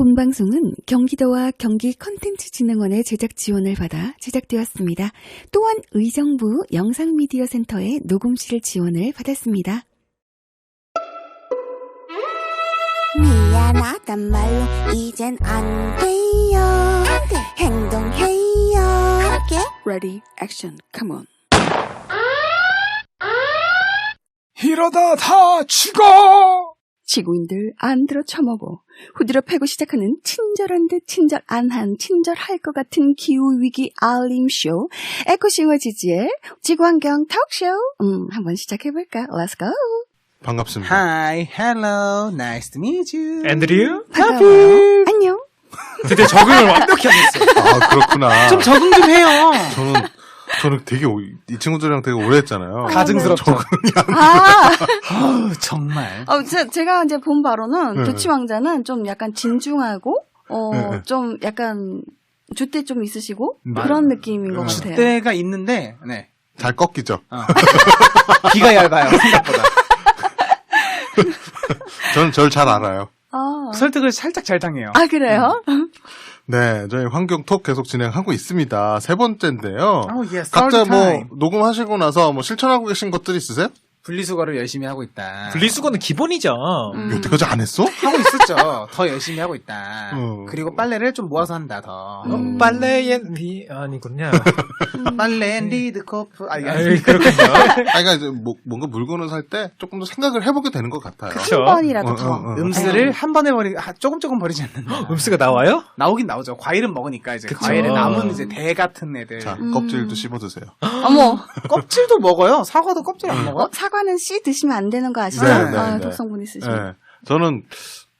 본방송은 경기도와 경기컨텐츠진흥원의 제작 지원을 받아 제작되었습니다. 또한 의정부 영상미디어센터의 녹음실 지원을 받았습니다. 미안하단 말로 이젠 안 돼요. 행동해요. 할게. Ready, action, come on. 이러다 다 죽어! 지구인들 안 들어 처먹어 후드려 패고 시작하는 친절한 듯 친절 안한 친절할 것 같은 기후위기 알림쇼 에코싱어 지지의 지구환경 톡쇼 한번 시작해볼까? Let's go! 반갑습니다. Hi, hello, nice to meet you. 앤드류? 반가워요. 안녕. 드디어 적응을 완벽히 하셨어요. 아, 그렇구나. 좀 적응 좀 해요. 저는 되게, 이 친구들이랑 되게 오래 했잖아요. 가증스럽죠. 아, 아우, 정말. 제가 이제 본 바로는 네. 도치왕자는 좀 약간 진중하고, 네. 좀 약간 줏대 좀 있으시고 맞아요. 그런 느낌인 것 네. 같아요. 때가 있는데, 네. 잘 꺾이죠. 귀가 얇아요, 생각보다. 저는 절 잘 알아요. 아, 설득을 살짝 잘 당해요. 아 그래요? 네, 저희 환경톡 계속 진행하고 있습니다. 세 번째인데요. Oh, yes, 각자 third 뭐 time. 녹음하시고 나서 뭐 실천하고 계신 것들 있으세요? 분리수거를 열심히 하고 있다. 분리수거는 기본이죠. 여태까지 안 했어? 하고 있었죠. 더 열심히 하고 있다. 어. 그리고 빨래를 좀 모아서 한다, 더. 빨래엔 아니군요. 빨래 앤 리드 커프. 아이, 그렇군요. 아니, 그러니까 이제 뭔가 물건을 살 때 조금 더 생각을 해보게 되는 것 같아요. 그쵸. 한 번이라도 더. 음수를 한 번에 조금 버리지 않는다. 음수가 나와요? 나오긴 나오죠. 과일은 먹으니까 이제 그쵸. 과일에 남은 이제 대 같은 애들. 자, 껍질도 씹어드세요. 어머, 껍질도 먹어요. 사과도 껍질 안 먹어? 사과는 씨 드시면 안 되는 거 아시죠? 네, 아, 네. 독성분 있으시면. 네. 저는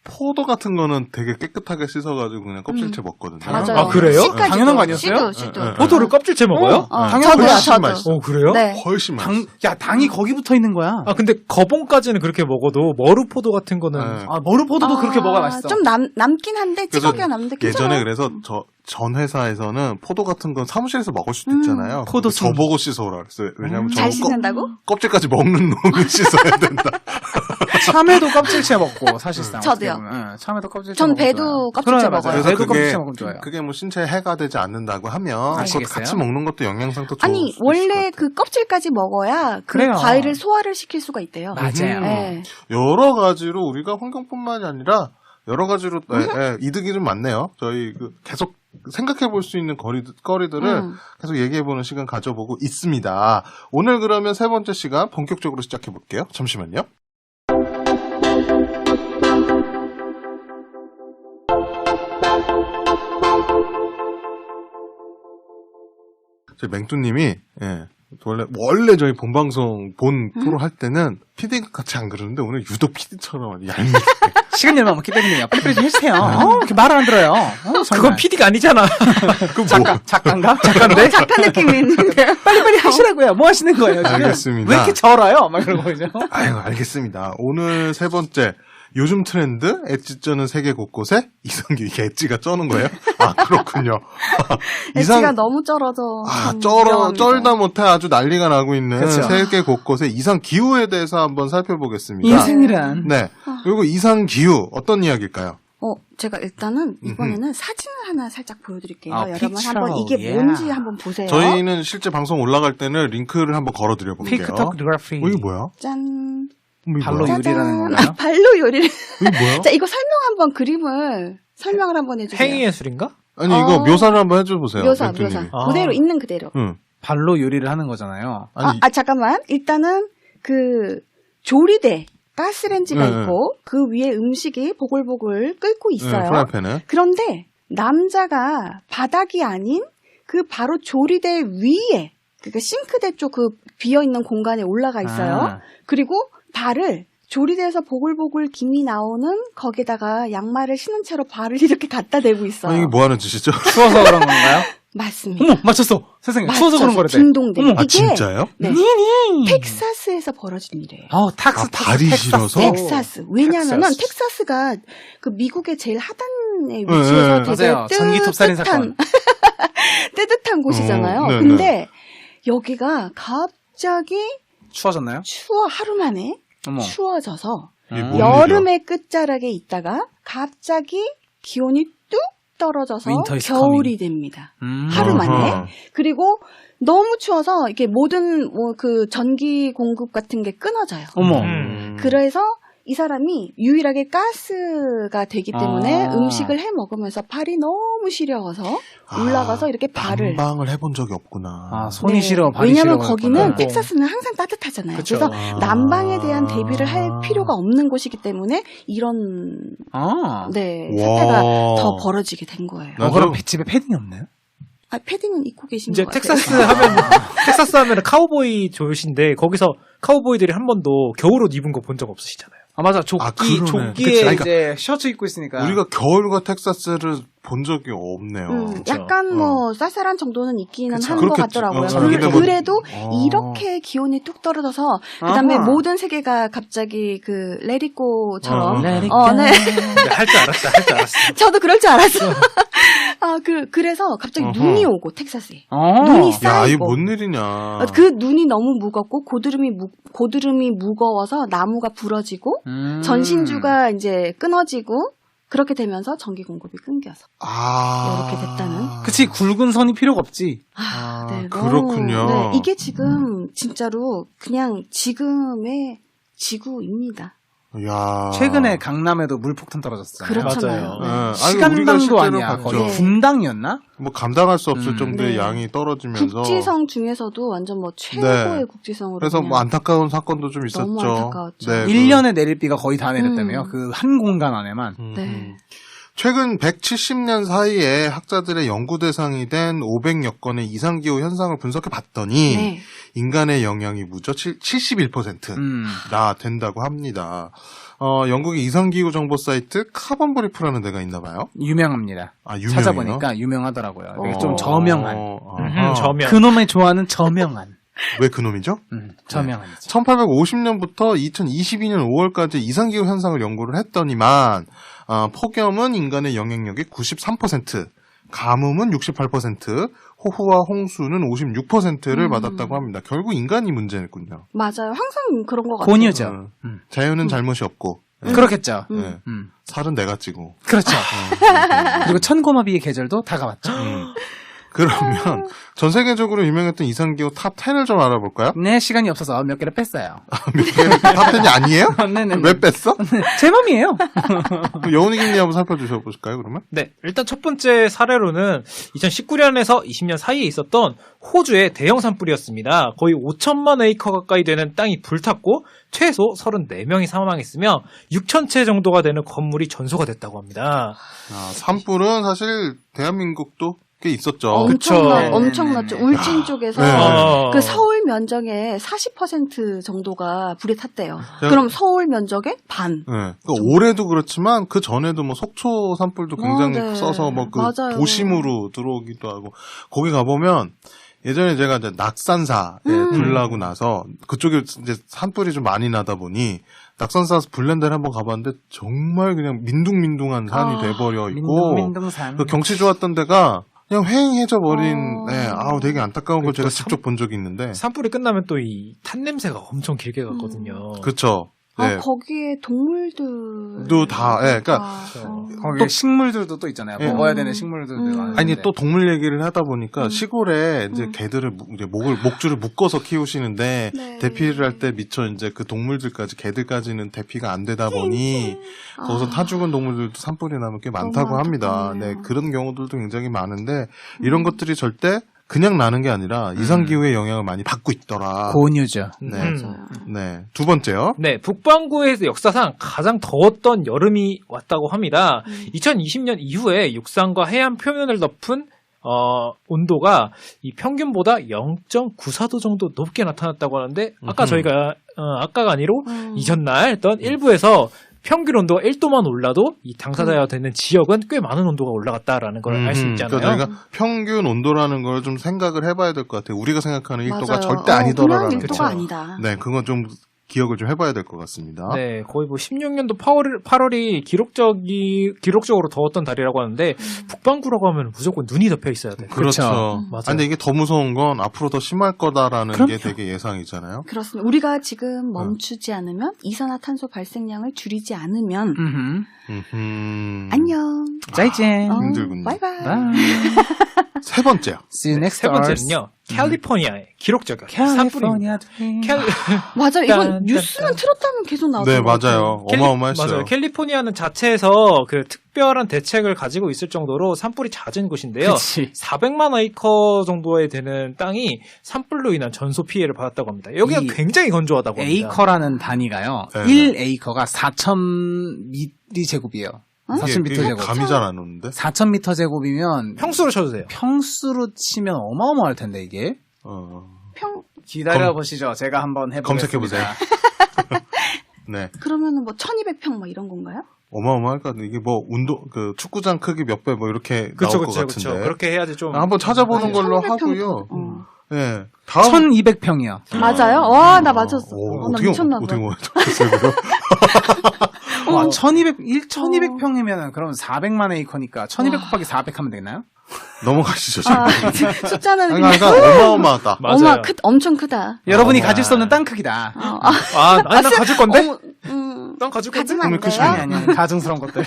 포도 같은 거는 되게 깨끗하게 씻어가지고 그냥 껍질째 먹거든요. 맞아요. 아, 그래요? 씨까지도. 당연한 거 아니었어요? 씨도. 네. 포도를 껍질째 먹어요? 당연히 저도요, 훨씬 저도. 맛있어. 그래요? 네. 훨씬 맛있어. 당이 거기 붙어 있는 거야. 아, 근데 거봉까지는 그렇게 먹어도 머루포도 같은 거는 네. 머루포도도 그렇게 먹어야 맛있어. 좀 남긴 한데 그래서 찌꺼기가 남는데 괜찮아요. 예전에 그래서 전 회사에서는 포도 같은 건 사무실에서 먹을 수도 있잖아요. 포도 숨. 저보고 씻어오라 그랬어요. 왜냐면 잘 저 씻는다고? 껍질까지 먹는 놈을 씻어야 된다. 참외도 껍질째 먹고 사실상. 저도요. 어떻게 보면. 응, 참외도 kop질째 전 먹으면 배도 좋아요. 껍질째 그래, 먹어요. 맞아요. 그래서 배도 그게 껍질째 먹으면 좋아요. 그게 뭐 신체에 해가 되지 않는다고 하면 그것 아시겠어요? 같이 먹는 것도 영양상도 좋을 아니, 수도 있을 것 원래 같아요. 그 껍질까지 먹어야 그 그래요. 과일을 소화를 시킬 수가 있대요. 맞아요. 네. 여러 가지로 우리가 환경뿐만이 아니라 여러 가지로 이득이 좀 많네요. 저희 계속 생각해 볼 수 있는 거리들을 계속 얘기해 보는 시간 가져보고 있습니다. 오늘 그러면 세 번째 시간 본격적으로 시작해 볼게요. 잠시만요. 저희 맹뚜님이 원래 저희 본방송 본 프로 할 때는 PD가 같이 안 그러는데 오늘 유독 PD처럼 얄밉게 시간 열면 먹기 때문에요. 빨리빨리 좀 해주세요. 이렇게 말을 안 들어요. 그건 PD가 아니잖아. 작가인가? 작가인데? 작가 느낌이 있는데요. 빨리빨리 하시라고요. 뭐 하시는 거예요, 지금? 알겠습니다. 왜 이렇게 절어요? 막 이런 거죠. 아유, 알겠습니다. 오늘 세 번째. 요즘 트렌드, 엣지 쩌는 세계 곳곳에 이성규, 이게 엣지가 쩌는 거예요? 아, 그렇군요. 엣지가 너무 쩔어져. 쩔다 못해 아주 난리가 나고 있는 그쵸. 세계 곳곳의 이상 기후에 대해서 한번 살펴보겠습니다. 인생이란. 네. 그리고 이상 기후, 어떤 이야기일까요? 제가 일단은 이번에는 사진을 하나 살짝 보여드릴게요. 아, 여러분 picture, 한번 이게 yeah. 뭔지 한번 보세요. 저희는 실제 방송 올라갈 때는 링크를 한번 걸어드려 볼게요. 피크토그래피. 이게 뭐야? 짠. 이게 발로 뭐야? 요리라는 건가요? 발로 요리를. 이게 뭐야? 자, 이거 설명 그림을 설명을 한번 해주세요. 행위예술인가? 아니, 이거 묘사를 한번 해줘보세요. 묘사. 멘토님이. 그대로 있는 그대로. 응. 발로 요리를 하는 거잖아요. 아니, 잠깐만. 일단은 그 조리대 가스레인지가 네, 있고 그 위에 음식이 보글보글 끓고 있어요. 프라이팬에. 그런데 남자가 바닥이 아닌 그 바로 조리대 위에 그러니까 싱크대 쪽 그 비어 있는 공간에 올라가 있어요. 그리고 발을 조리대에서 보글보글 김이 나오는 거기다가 양말을 신은 채로 발을 이렇게 갖다 대고 있어요. 이게 뭐 하는 짓이죠? 추워서 그런 건가요? 맞습니다. 어머, 맞췄어. 세상에. 추워서 그런 거래. 딩동댕. 어머, 아, 이게 진짜요? 네, 텍사스에서 벌어진 일이에요. 발이 싫어서? 텍사스. 왜냐하면 텍사스. 텍사스가 그 미국의 제일 하단에 위치해서 되게 맞아요. 전기톱 살인 사건. 뜨뜻한 곳이잖아요. 네, 근데 여기가 갑자기 추워졌나요? 하루 만에 어머. 추워져서 이게 뭔 여름의 끝자락에 있다가 갑자기 기온이 뚝 떨어져서 Winter is 겨울이 됩니다. 하루 만에. 어허. 그리고 너무 추워서 이렇게 모든 뭐 그 전기 공급 같은 게 끊어져요. 어머. 그래서 이 사람이 유일하게 가스가 되기 때문에 아. 음식을 해 먹으면서 발이 너무 시려워서 올라가서 이렇게 발을 난방을 해본 적이 없구나. 아, 손이 네. 시려, 발이 왜냐면 시려. 거기는 텍사스는 항상 따뜻하잖아요. 그쵸. 그래서 아. 난방에 대한 대비를 할 필요가 없는 곳이기 때문에 이런 아. 네, 와. 사태가 더 벌어지게 된 거예요. 나 그럼 좀- 집에 패딩이 없나요? 아, 패딩은 입고 계신 이제 것 같아요. 텍사스 하면 텍사스 하면 카우보이 조신데 거기서 카우보이들이 한 번도 겨울옷 입은 거 본 적 없으시잖아요. 아, 맞아. 조끼에 그치. 아니, 이제 셔츠 입고 있으니까. 우리가 겨울과 텍사스를 본 적이 없네요. 그쵸. 약간 뭐 쌀쌀한 정도는 있기는 그쵸. 한 것 그렇겠지. 같더라고요. 근데 뭐- 그래도 어. 이렇게 기온이 뚝 떨어져서 그다음에 아하. 모든 세계가 갑자기 그 레리코처럼 Let it 네. 할 줄 알았어, 할 줄 알았어. 저도 그럴 줄 알았어. 그래서 갑자기 어허. 눈이 오고 텍사스에 어. 눈이 야, 쌓이고 이게 뭔 일이냐. 그 눈이 너무 무겁고 고드름이 무거워서 나무가 부러지고 전신주가 이제 끊어지고 그렇게 되면서 전기 공급이 끊겨서 이렇게 됐다는. 그치, 굵은 선이 필요가 없지. 네, 그렇군요. 네, 이게 지금 진짜로 그냥 지금의 지구입니다. 야. 최근에 강남에도 물폭탄 떨어졌어요. 그렇잖아요. 맞아요. 네. 네. 시간당도 실제로 아니야. 봤죠. 거의 네. 분당이었나? 뭐 감당할 수 없을 정도의 네. 양이 떨어지면서. 국지성 중에서도 완전 뭐 최고의 네. 국지성으로. 그래서 그냥 뭐 안타까운 사건도 좀 있었죠. 너무 안타까웠죠. 네, 1년에 내릴 비가 거의 다 내렸다며요. 그 한 공간 안에만. 네. 최근 170년 사이에 학자들의 연구 대상이 된 500여 건의 이상기후 현상을 분석해 봤더니 네. 인간의 영향이 무려 71%나 된다고 합니다. 영국의 이상기후 정보 사이트 카본 브리프라는 데가 있나 봐요. 유명합니다. 아, 유명해요? 찾아보니까 유명하더라고요. 되게 좀 저명한. 아하. 저면. 그놈의 좋아하는 저명한. 왜 그놈이죠? 저명한이죠. 1850년부터 2022년 5월까지 이상기후 현상을 연구를 했더니만 폭염은 인간의 영향력이 93%, 가뭄은 68%, 호우와 홍수는 56%를 받았다고 합니다. 결국 인간이 문제였군요. 맞아요. 항상 그런 것 같아요. 본유죠. 자연은 잘못이 없고 그렇겠죠. 네. 살은 내가 찌고. 그렇죠. 그리고 천고마비의 계절도 다가왔죠. 그러면 전 세계적으로 유명했던 이상기후 탑 10을 좀 알아볼까요? 네, 시간이 없어서 몇 개를 뺐어요. 몇 개를 탑 10이 아니에요? 네네. 왜 뺐어? 제 맘이에요. 여운이 김님 한번 살펴주셔보실까요, 그러면? 네, 일단 첫 번째 사례로는 2019년에서 20년 사이에 있었던 호주의 대형 산불이었습니다. 거의 5천만 에이커 가까이 되는 땅이 불탔고 최소 34명이 사망했으며 6천 채 정도가 되는 건물이 전소가 됐다고 합니다. 산불은 사실 대한민국도 꽤 있었죠. 엄청났죠. 네네네. 울진 쪽에서 네. 그 서울 면적의 40% 정도가 불에 탔대요. 제가- 그럼 서울 면적의 반. 네. 그 올해도 그렇지만 그 전에도 뭐 속초 산불도 굉장히 네. 써서 뭐 그 맞아요. 도심으로 들어오기도 하고 거기 가보면 예전에 제가 이제 낙산사에 불 나고 나서 그쪽에 이제 산불이 좀 많이 나다 보니 낙산사에서 불난데를 한번 가봤는데 정말 그냥 민둥민둥한 산이 돼버려 있고 민둥민둥산. 그 경치 좋았던 데가 그냥 휑해져 버린 네. 되게 안타까운 걸 제가 그 직접 본 적이 있는데 산불이 끝나면 또 이 탄 냄새가 엄청 길게 갔거든요. 그쵸. 네. 거기에 동물들. 도 다, 예, 그러니까 거기 식물들도 또 있잖아요. 예. 먹어야 되는 식물들도 많은데. 아니 또 동물 얘기를 하다 보니까 시골에 이제 개들을 이제 목줄을 묶어서 키우시는데 네. 대피를 할 때 미처 이제 그 동물들까지 개들까지는 대피가 안 되다 보니 거기서 타 죽은 동물들도 산불이 나면 꽤 많다고 합니다. 네, 그런 경우들도 굉장히 많은데 이런 것들이 절대 그냥 나는 게 아니라 이상기후의 영향을 많이 받고 있더라. 고뉴죠. 네. 네. 두 번째요. 네, 북반구에서 역사상 가장 더웠던 여름이 왔다고 합니다. 2020년 이후에 육상과 해안 표면을 덮은 온도가 이 평균보다 0.94도 정도 높게 나타났다고 하는데 아까 저희가 아까가 아니로 이전날 했던 일부에서 평균 온도가 1도만 올라도 이 당사자가 되는 지역은 꽤 많은 온도가 올라갔다라는 걸 알 수 있잖아요. 그러니까 저희가 평균 온도라는 걸 좀 생각을 해봐야 될 것 같아요. 우리가 생각하는 1도가 맞아요. 절대 아니더라라는 그냥 1도가 그쵸. 아니다. 네, 그건 좀 기억을 좀 해봐야 될 것 같습니다. 네, 거의 뭐 16년도 8월이 기록적으로 더웠던 달이라고 하는데 북반구라고 하면 무조건 눈이 덮여 있어야 돼요. 그렇죠. 맞아요. 근데 이게 더 무서운 건 앞으로 더 심할 거다라는 그럼요. 게 되게 예상이잖아요. 그렇습니다. 우리가 지금 멈추지 않으면 이산화탄소 발생량을 줄이지 않으면 안녕. 짜이젠. 힘들군요. 바이바이. 바이. 세 번째요. See you next 세 번째는요, 캘리포니아의 기록적인 산불입니다. 맞아요. 이건 딴, 뉴스만 틀었다면 계속 나오는 네, 것 같아요. 맞아요. 어마어마했어요. 맞아요. 캘리포니아는 자체에서 그 특별한 대책을 가지고 있을 정도로 산불이 잦은 곳인데요. 그치. 400만 에이커 정도에 되는 땅이 산불로 인한 전소 피해를 받았다고 합니다. 여기가 이 굉장히 건조하다고 합니다. 에이커라는 단위가요. 네. 1에이커가 4,000m 제곱이에요. 4,000m 제곱. 감이 잘 안 오는데? 4,000m 제곱이면 평수로 쳐도 돼요. 평수로 치면 어마어마할 텐데 이게. 평 기다려 보시죠. 제가 한번 해보겠습니다. 검색해보세요. 네. 그러면은 뭐 1200평 뭐 이런 건가요? 어마어마할 것 같은데, 이게 뭐, 축구장 크기 몇 배 뭐 이렇게 나올 것 같은데. 그렇게 해야지 좀. 한번 찾아보는 걸로 1200평. 하고요. 네. 다음. 1,200평이요. 맞아요? 와, 나 맞았어. 나 어떻게, 미쳤나 봐. 어떻게 맞췄어요, 그럼? 와, 1,200평이면 그럼 400만 에이커니까 1,200 곱하기 400 하면 되나요? 넘어가시죠, 지금. 숫자는 그러니까 어마어마하다. 맞아요. 엄청 크다. 여러분이 가질 수 없는 땅 크기다. 아니, 난 가질 건데? 난 가질 건데? 가지면 안 그러면 돼요? 아니, 가증스러운 것들.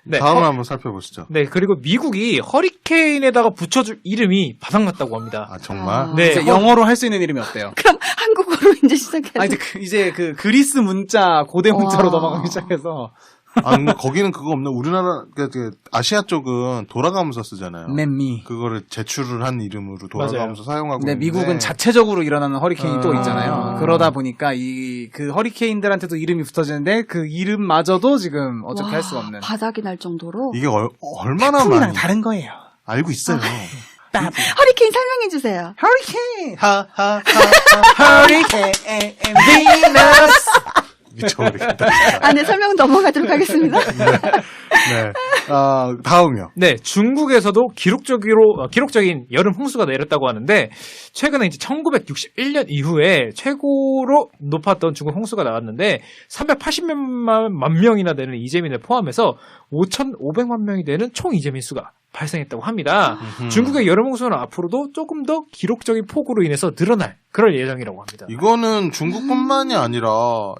네. 다음을 한번 살펴보시죠. 네, 그리고 미국이 허리케인에다가 붙여줄 이름이 바닥났다고 합니다. 아, 정말? 네. 이제 영어로 할 수 있는 이름이 없대요. 그럼 한국어로 이제 시작해야 아, 돼. 이제 그 그리스 문자, 고대 문자로 와. 넘어가기 시작해서. 근데 거기는 그거 없나? 우리나라, 그 아시아 쪽은 돌아가면서 쓰잖아요. 맨미. 그거를 제출을 한 이름으로 돌아가면서 사용하고 근데 있는데. 미국은 자체적으로 일어나는 허리케인이 또 있잖아요. 아. 그러다 보니까 그 허리케인들한테도 이름이 붙어지는데 그 이름마저도 지금 어떻게 할 수가 없는. 바닥이 날 정도로. 이게 얼마나 풍이랑 많이 다른 거예요. 알고 있어요. 허리케인 설명해 주세요. 허리케인! 하하하. 허리케인! 비너스! 미쳐버리겠다. 네, 설명 넘어가도록 하겠습니다. 네. 다음이요. 네, 중국에서도 기록적인 여름 홍수가 내렸다고 하는데, 최근에 이제 1961년 이후에 최고로 높았던 중국 홍수가 나왔는데, 380만 명이나 되는 이재민을 포함해서 5,500만 명이 되는 총 이재민 수가 발생했다고 합니다. 중국의 여름 홍수는 앞으로도 조금 더 기록적인 폭우로 인해서 늘어날 그럴 예정이라고 합니다. 이거는 중국뿐만이 아니라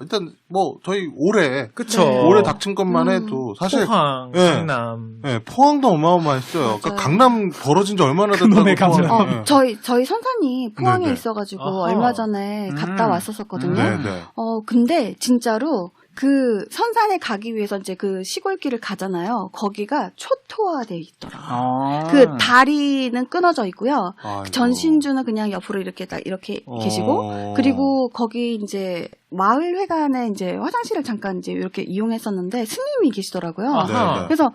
일단 뭐 저희 올해 그쵸. 올해 닥친 것만 해도 사실 포항, 예. 강남. 예, 포항도 어마어마했어요. 그러니까 맞아요. 강남 벌어진 지 얼마나 됐다고. 그놈의 강남. 포항. 예. 저희 선산이 포항에 네네. 있어가지고 아하. 얼마 전에 갔다 왔었거든요. 네, 네. 근데 진짜로 그 선산에 가기 위해서 이제 그 시골길을 가잖아요. 거기가 초토화돼 있더라고요. 그 다리는 끊어져 있고요. 아이고. 전신주는 그냥 옆으로 이렇게 딱 이렇게 계시고, 그리고 거기 이제 마을회관에 이제 화장실을 잠깐 이제 이렇게 이용했었는데 스님이 계시더라고요. 아하. 네. 그래서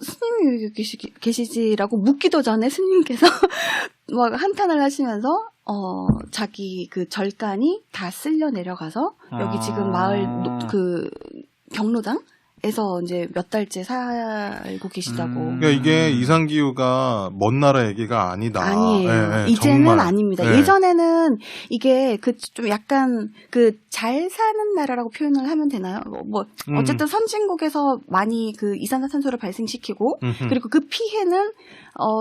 스님이 여기 계시지라고 묻기도 전에 스님께서 막 한탄을 하시면서 자기 그 절간이 다 쓸려 내려가서 여기 지금 마을 그 경로당에서 이제 몇 달째 살고 계시다고. 그러니까 이게 이상기후가 먼 나라 얘기가 아니다. 아니에요. 예, 예, 이제는 정말. 아닙니다. 예. 예전에는 이게 그 좀 약간 그 잘 사는 나라라고 표현을 하면 되나요? 뭐 어쨌든 선진국에서 많이 그 이산화탄소를 발생시키고 그리고 그 피해는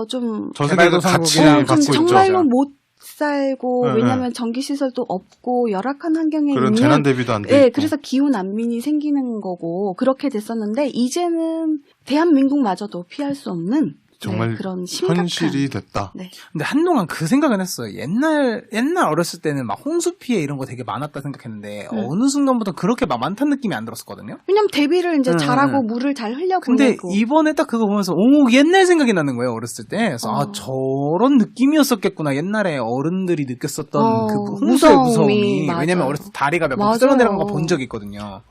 좀 전 세계가 개발도상국이랑 같이 갖고 있죠. 정말로 못 살고 네, 왜냐하면 전기 시설도 없고 열악한 환경에 그런 있는 재난 대비도 안 돼. 네, 있고. 그래서 기후 난민이 생기는 거고 그렇게 됐었는데 이제는 대한민국마저도 피할 수 없는 정말 그런 심각한 현실이 됐다. 네. 근데 한동안 그 생각은 했어요. 옛날 어렸을 때는 막 홍수 피해 이런 거 되게 많았다 생각했는데 어느 순간부터 그렇게 막 많다는 느낌이 안 들었었거든요. 왜냐면 대비를 이제 잘하고 물을 잘 근데 흘려보내고 이번에 딱 그거 보면서 옛날 생각이 나는 거예요. 어렸을 때. 그래서 저런 느낌이었었겠구나. 옛날에 어른들이 느꼈었던 그 홍수의 무서움이. 맞아요. 왜냐면 어렸을 때 다리가 몇 번 맞아요. 쓸어내려간 거 본 적이 있거든요.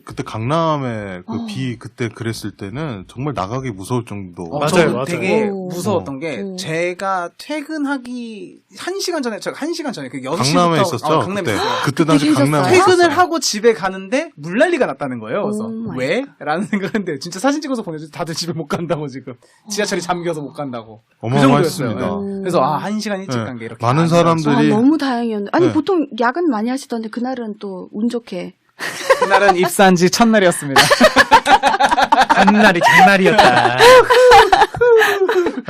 그때 강남에 그 비 그때 그랬을 때는 정말 나가기 무서울 정도. 맞아요. 맞아요. 되게 오. 무서웠던 게 오. 제가 퇴근하기 1시간 전에 제가 1시간 전에 그 6시부터 강남에 있었죠. 강남에 그때. 있었어요. 그때 당시 계셨어요? 강남에 퇴근을 있었어요. 하고 집에 가는데 물난리가 났다는 거예요. 그래서 오 마이 왜? 라는 생각인데 진짜 사진 찍어서 보내줘. 다들 집에 못 간다고 지금. 지하철이 잠겨서 못 간다고. 그 어마어마했습니다. 정도였어요. 네. 그래서 1시간 일찍 네. 간 게 이렇게 많은 아니라서. 사람들이 너무 다행이었는데. 아니 네. 보통 야근 많이 하시던데 그날은 또 운 좋게. 그날은 입사한 지 첫날이었습니다. 장날이 장날이었다.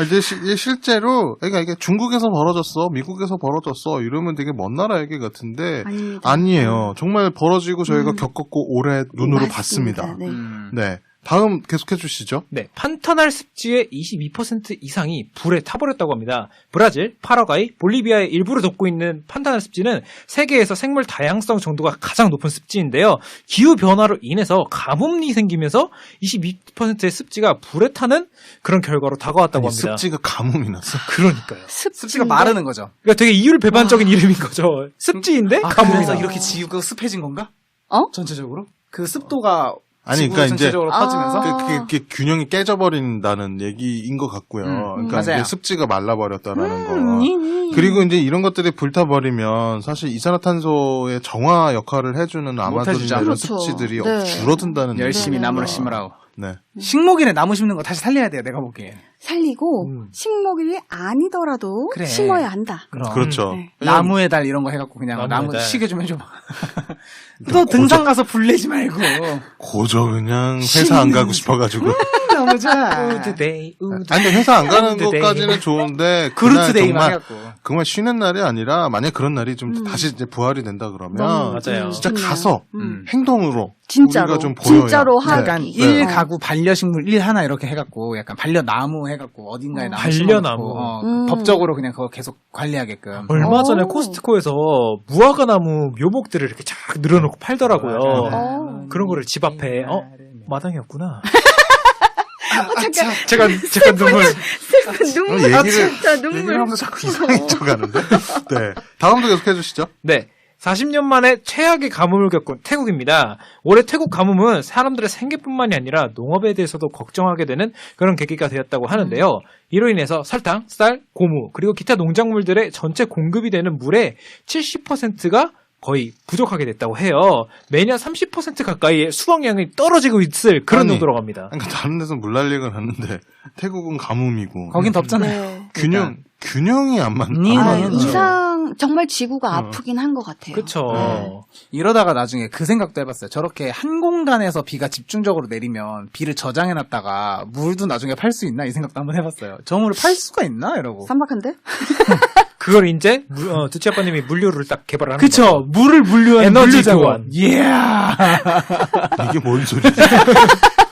이게 실제로 그러니까 이게 중국에서 벌어졌어, 미국에서 벌어졌어 이러면 되게 먼 나라 얘기 같은데 아닙니다. 아니에요. 정말 벌어지고 저희가 겪었고 올해 눈으로 맞습니다. 봤습니다. 네. 네. 다음 계속해 주시죠. 네, 판타날 습지의 22% 이상이 불에 타버렸다고 합니다. 브라질, 파라과이, 볼리비아의 일부를 덮고 있는 판타날 습지는 세계에서 생물 다양성 정도가 가장 높은 습지인데요. 기후 변화로 인해서 가뭄이 생기면서 22%의 습지가 불에 타는 그런 결과로 다가왔다고 아니, 합니다. 습지가 가뭄이 났어. 그러니까요. 습지가 마르는 거죠. 그러니까 되게 이율배반적인 이름인 거죠. 습지인데 가뭄이 그래서 나. 이렇게 지구가 습해진 건가? 어? 전체적으로? 그 습도가 아니, 지구 그러니까 이제 전체적으로 퍼지면서 그게 균형이 깨져버린다는 얘기인 것 같고요. 그러니까 맞아요. 이제 습지가 말라버렸다라는 거. 그리고 이제 이런 것들이 불타버리면 사실 이산화탄소의 정화 역할을 해주는 아마존 해주죠. 이런 그렇죠. 습지들이 네. 줄어든다는 열심히 네. 나무를 심으라고. 네. 식목일에 나무 심는 거 다시 살려야 돼요, 내가 보기엔. 살리고 식목일이 아니더라도 그래. 심어야 한다. 그럼. 그렇죠. 네. 나무의 달 이런 거 해갖고 그냥 나무의 나무 달. 쉬게 좀 해줘봐. 또 등산 가서 불 내지 말고. 고저 그냥 회사 안 가고 싶어가지고. 나무자. 우드데이, 우드. 아니 근데 회사 안 가는 그루트데이. 것까지는 좋은데 그날 그루트데이만 정말 해갖고. 정말 쉬는 날이 아니라 만약 그런 날이 좀 다시 이제 부활이 된다 그러면 맞아요. 진짜 좋네요. 가서 행동으로 진짜로. 우리가 좀 보여야. 진짜로 네. 하기. 약간 네. 1가구 반려식물 1 하나 이렇게 해갖고 약간 반려나무 해갖고 어딘가에 나무 반려나무. 심어놓고, 법적으로 그냥 그거 계속 관리하게끔. 얼마 전에 오. 코스트코에서 무화과나무 묘목들을 이렇게 쫙 늘어놓고 팔더라고요. 어. 그런 거를 집 앞에 마당이었구나. 잠깐 제가 눈물. 눈물. 얘기를 진짜 얘기를 눈물. 하면서 자꾸 이상해져 가는데. 네. 다음도 계속해 주시죠. 네. 40년 만에 최악의 가뭄을 겪은 태국입니다. 올해 태국 가뭄은 사람들의 생계뿐만이 아니라 농업에 대해서도 걱정하게 되는 그런 계기가 되었다고 하는데요. 이로 인해서 설탕, 쌀, 고무, 그리고 기타 농작물들의 전체 공급이 되는 물의 70%가 거의 부족하게 됐다고 해요. 매년 30% 가까이의 수확량이 떨어지고 있을 그런 아니, 정도로 갑니다. 그러니까 다른 데서 물난리가 났는데 태국은 가뭄이고 거긴 덥잖아요. 네. 균형이 안 맞는. 이상 정말 지구가 아프긴 한 것 같아요. 그렇죠. 네. 이러다가 나중에 그 생각도 해봤어요. 저렇게 한 공간에서 비가 집중적으로 내리면 비를 저장해놨다가 물도 나중에 팔 수 있나 이 생각도 한번 해봤어요. 저 물을 팔 수가 있나 이러고. 쌈박한데? 그걸 이제 두치 아빠님이 물류를 딱 개발을 하는 그쵸. 거죠. 물을 물류한 에너지 물류자원. 교환. 이야. 이게 뭔 소리지?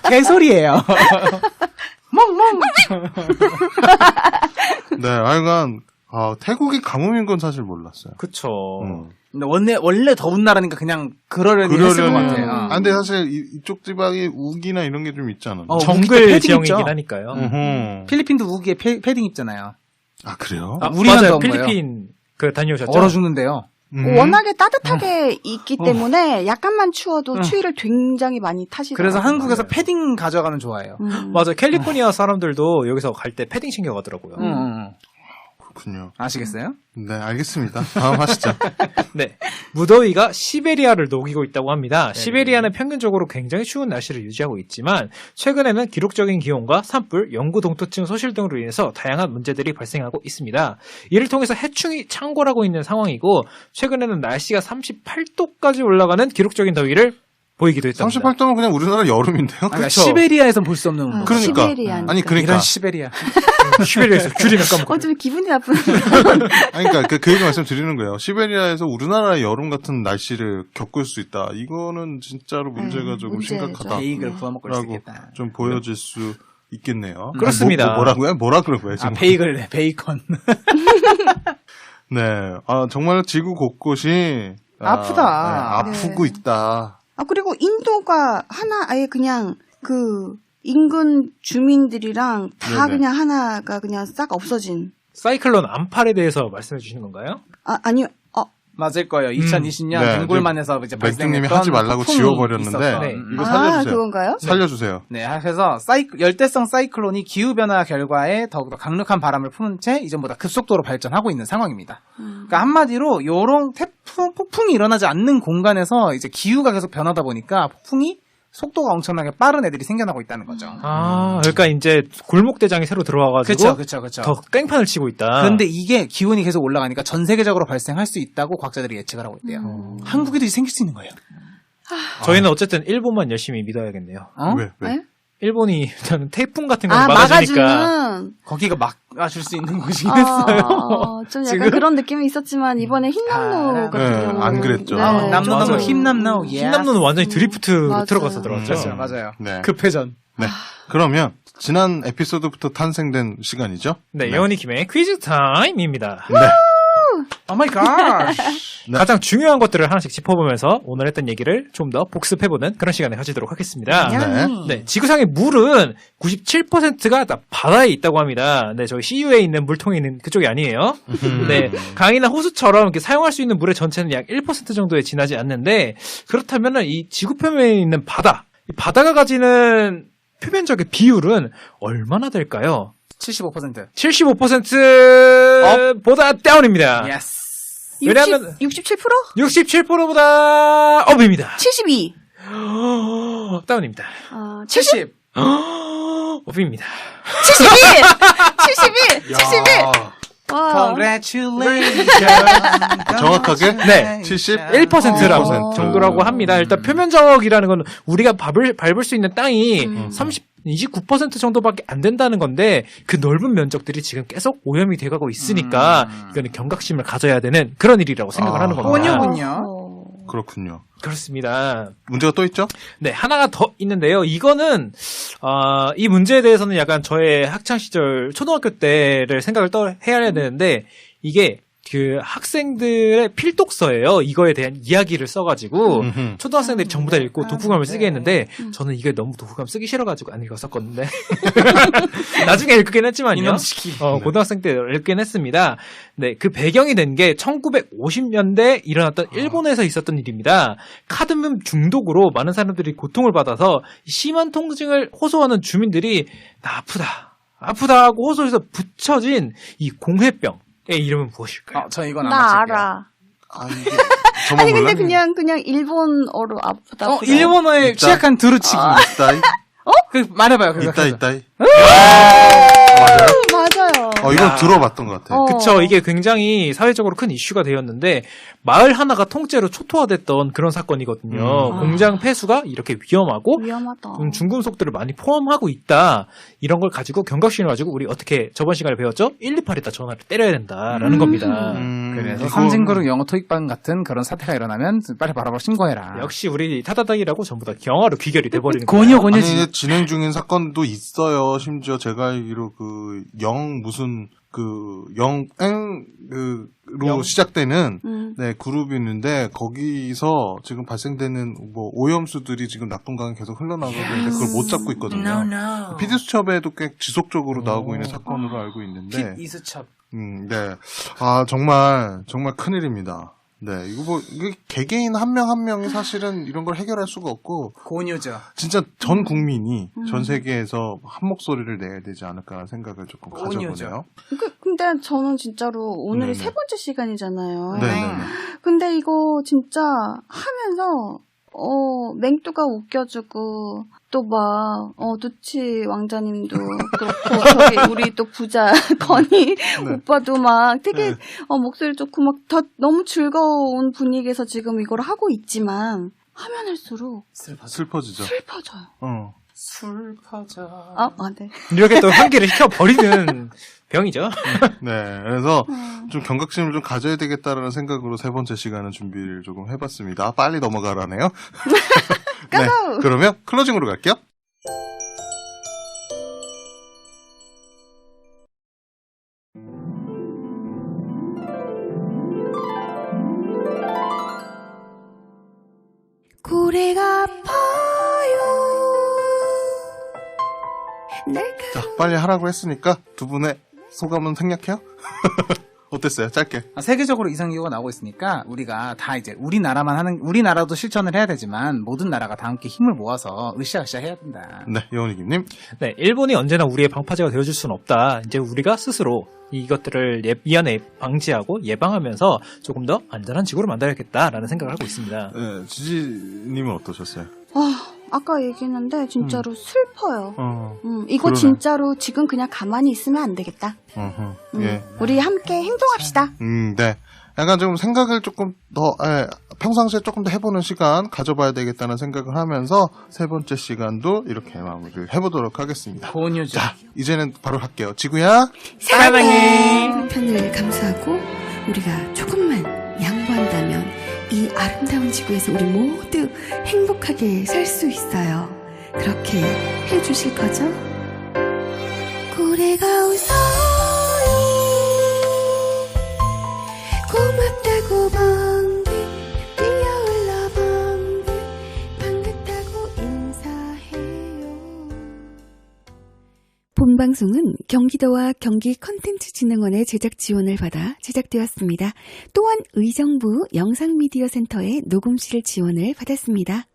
개소리예요. 멍멍. 네, 하여간 태국이 가뭄인 건 사실 몰랐어요. 그쵸. 근데 원래 더운 나라니까 그냥 그러려니 했을 것 같아요. 아, 근데 사실 이쪽 지방에 우기나 이런 게 좀 있잖아. 정글 패딩 지형이긴 있죠? 하니까요. 필리핀도 우기에 패딩 입잖아요. 아, 그래요? 아, 우리만 맞아요. 더운 필리핀 다녀오셨죠? 얼어 죽는데요. 워낙에 따뜻하게 있기 때문에 약간만 추워도 추위를 굉장히 많이 타시더라고요. 그래서 한국에서 패딩 가져가면 좋아해요. 맞아요. 캘리포니아 사람들도 여기서 갈 때 패딩 챙겨가더라고요. 그렇군요. 아시겠어요? 네, 알겠습니다. 다음 하시죠. 네. 무더위가 시베리아를 녹이고 있다고 합니다. 시베리아는 평균적으로 굉장히 추운 날씨를 유지하고 있지만 최근에는 기록적인 기온과 산불, 영구 동토층 소실 등으로 인해서 다양한 문제들이 발생하고 있습니다. 이를 통해서 해충이 창궐하고 있는 상황이고 최근에는 날씨가 38도까지 올라가는 기록적인 더위를 보이기도 했답니다. 38도면 그냥 우리나라 여름인데요? 그러니까 그쵸. 시베리아에선 볼 수 없는 온도. 그러니까. 시베리안. 아니, 그러니까. 이런 시베리아. 시베리아에서 귤이 몇 까먹고. 좀 기분이 나쁜. 아니, 그러니까 그 얘기 말씀드리는 거예요. 시베리아에서 우리나라의 여름 같은 날씨를 겪을 수 있다. 이거는 진짜로 문제가 조금 문제죠. 심각하다. 베이글 구워 먹을 수 라고 있겠다. 좀 보여질 수 있겠네요. 그렇습니다. 뭐라고요? 뭐라 그런 거예요, 아, 지금? 베이글, 베이컨. 네. 정말 지구 곳곳이 아프다. 아프고 네. 있다. 그리고 인도가 아예 그냥 인근 주민들이랑 다 네네. 그냥 하나가 그냥 싹 없어진. 사이클론 암팔에 대해서 말씀해 주시는 건가요? 아니요. 맞을 거예요. 2020년 네, 뱅골만에서 이제 맥주님이 발생했던 하지 말라고 폭풍이 지워버렸는데 있었던. 네. 이거 아, 살려주세요. 그건가요? 살려주세요. 네, 그래서 열대성 사이클론이 기후변화 결과에 더욱더 강력한 바람을 품은 채 이전보다 급속도로 발전하고 있는 상황입니다. 그러니까 한마디로 요런 폭풍이 일어나지 않는 공간에서 이제 기후가 계속 변하다 보니까 폭풍이 속도가 엄청나게 빠른 애들이 생겨나고 있다는 거죠. 그러니까 이제 골목대장이 새로 들어와가지고 그쵸. 더 깽판을 치고 있다. 그런데 이게 기온이 계속 올라가니까 전 세계적으로 발생할 수 있다고 과학자들이 예측을 하고 있대요. 한국에도 생길 수 있는 거예요. 저희는 어쨌든 일본만 열심히 믿어야겠네요. 어? 왜? 네? 일본이 저는 태풍 같은 걸 아, 막아주니까. 막아주는. 거기가 막아줄 수 있는 곳이긴 했어요. 좀 약간 지금? 그런 느낌이 있었지만 이번에 흰남노 같은 네, 경우는 안 그랬죠. 남노는 맞아요. 힘남노. 신남노는 완전히 드리프트로 맞아요. 들어가서 들어갔죠. 맞아요. 네. 급회전. 네. 그러면 지난 에피소드부터 탄생된 시간이죠? 네, 예원이 김의 퀴즈 타임입니다. 네. 오 마이 갓. 네. 가장 중요한 것들을 하나씩 짚어보면서 오늘 했던 얘기를 좀 더 복습해보는 그런 시간을 가지도록 하겠습니다. 네. 네, 지구상의 물은 97%가 다 바다에 있다고 합니다. 네, 저희 CU에 있는 물통에 있는 그쪽이 아니에요. 네, 강이나 호수처럼 이렇게 사용할 수 있는 물의 전체는 약 1% 정도에 지나지 않는데 그렇다면은 이 지구 표면에 있는 바다, 이 바다가 가지는 표면적의 비율은 얼마나 될까요? 75%. 75%보다 다운입니다. 예스. 왜냐하면 67%? 67%보다 업입니다. 72. 다운입니다. 70. 업입니다. 71! 71! 와. Congratulations. 정확하게? 네. 71%라고 1%라고 정도라고 합니다. 일단 표면적이라는 건 우리가 밟을 수 있는 땅이 29% 정도밖에 안 된다는 건데 그 넓은 면적들이 지금 계속 오염이 돼가고 있으니까 이거는 경각심을 가져야 되는 그런 일이라고 생각을 하는 겁니다. 혼유군요. 그렇군요. 그렇습니다. 문제가 또 있죠? 네, 하나가 더 있는데요. 이거는 이 문제에 대해서는 약간 저의 학창 시절 초등학교 때를 생각을 해야 되는데 이게 그 학생들의 필독서예요. 이거에 대한 이야기를 써가지고 초등학생들이 전부 다 읽고 독후감을 쓰게 했는데 저는 이게 너무 독후감 쓰기 싫어가지고 안 읽었었거든요. 나중에 읽긴 했지만요. 이놈시키. 고등학생 때 읽긴 했습니다. 네, 그 배경이 된 게 1950년대에 일어났던 일본에서 있었던 일입니다. 카드뮴 중독으로 많은 사람들이 고통을 받아서 심한 통증을 호소하는 주민들이 나 아프다 하고 호소해서 붙여진 이 공해병. 의 이름은 무엇일까요? 저 이건 안 나 맞힐게요. 알아. 저만 아니, 근데 몰랐네. 그냥 일본어로 아프다. 일본어에 있다. 취약한 두루치기. 이따이? 말해봐요. 그래서. 이따이? 맞아요. 이건 들어봤던 것 같아요. 그쵸. 이게 굉장히 사회적으로 큰 이슈가 되었는데, 마을 하나가 통째로 초토화됐던 그런 사건이거든요. 공장 폐수가 이렇게 위험하고, 위험하다. 중금속들을 많이 포함하고 있다. 이런 걸 가지고 경각심을 가지고 우리 어떻게 저번 시간에 배웠죠? 128에다 전화를 때려야 된다라는 겁니다. 그래서 이거- 상징그룹 영어 토익반 같은 그런 사태가 일어나면 빨리 바로 신고해라. 역시 우리 타다닥이라고 전부 다 영어로 귀결이 돼버리는 고녀, 거예요. 고녀지. 아니, 진행 중인 사건도 있어요. 심지어 제가 알기로 로 시작되는 네, 그룹이 있는데 거기서 지금 발생되는 뭐 오염수들이 지금 낙동강에 계속 흘러나가고 있는데 그걸 못 잡고 있거든요. 피디수첩에도 꽤 지속적으로 나오고 있는 사건으로 알고 있는데 이수첩. 네. 정말 큰일입니다. 네, 이게 개개인 한 명 한 명이 사실은 이런 걸 해결할 수가 없고, 고녀죠. 진짜 전 국민이 전 세계에서 한 목소리를 내야 되지 않을까라는 생각을 조금 가져보네요. 근데 저는 진짜로 오늘이 네네. 3번째 시간이잖아요. 네네. 근데 이거 진짜 하면서 맹뚜가 웃겨주고 또 막 두치 왕자님도 그렇고 저기 우리 또 부자 건희 오빠도 막 되게 목소리 좋고 막 너무 즐거운 분위기에서 지금 이걸 하고 있지만 하면 할수록 슬퍼지죠. 슬퍼져요. 슬퍼져. 네. 이렇게 또 환기를 시켜버리는 병이죠. 네, 그래서 좀 경각심을 좀 가져야 되겠다라는 생각으로 세 번째 시간은 준비를 조금 해봤습니다. 빨리 넘어가라네요. 네, 그러면 클로징으로 갈게요. 고래가 아파요. 자, 빨리 하라고 했으니까 두 분의 소감은 생략해요? 어땠어요? 짧게. 세계적으로 이상기후가 나오고 있으니까 우리가 다 이제 우리나라도 실천을 해야 되지만 모든 나라가 다 함께 힘을 모아서 으쌰으쌰 해야 된다. 네, 여운이김님. 네, 일본이 언제나 우리의 방파제가 되어줄 수는 없다. 이제 우리가 스스로 이것들을 미연에 방지하고 예방하면서 조금 더 안전한 지구를 만들어야겠다라는 생각을 하고 있습니다. 네, 지지님은 어떠셨어요? 아까 얘기했는데 진짜로 슬퍼요. 이거 그러네. 진짜로 지금 그냥 가만히 있으면 안 되겠다. 예. 우리 함께 행동합시다. 네. 약간 좀 생각을 조금 더, 평상시에 조금 더 해보는 시간 가져봐야 되겠다는 생각을 하면서 세 번째 시간도 이렇게 마무리를 해보도록 하겠습니다. 고뉴죠. 자, 이제는 바로 할게요. 지구야. 사랑해. 불편을 감수하고 우리가 조금만 양보한다면 이 아름다운 지구에서 우리 모두 행복하게 살 수 있어요. 그렇게 해주실 거죠? 고래가 웃어요. 고맙다고 번듯 뛰어올라 번듯 반갑다고 인사해요. 본방송은 경기도와 경기 콘텐츠진흥원의 제작 지원을 받아 제작되었습니다. 또한 의정부 영상미디어센터의 녹음실 지원을 받았습니다.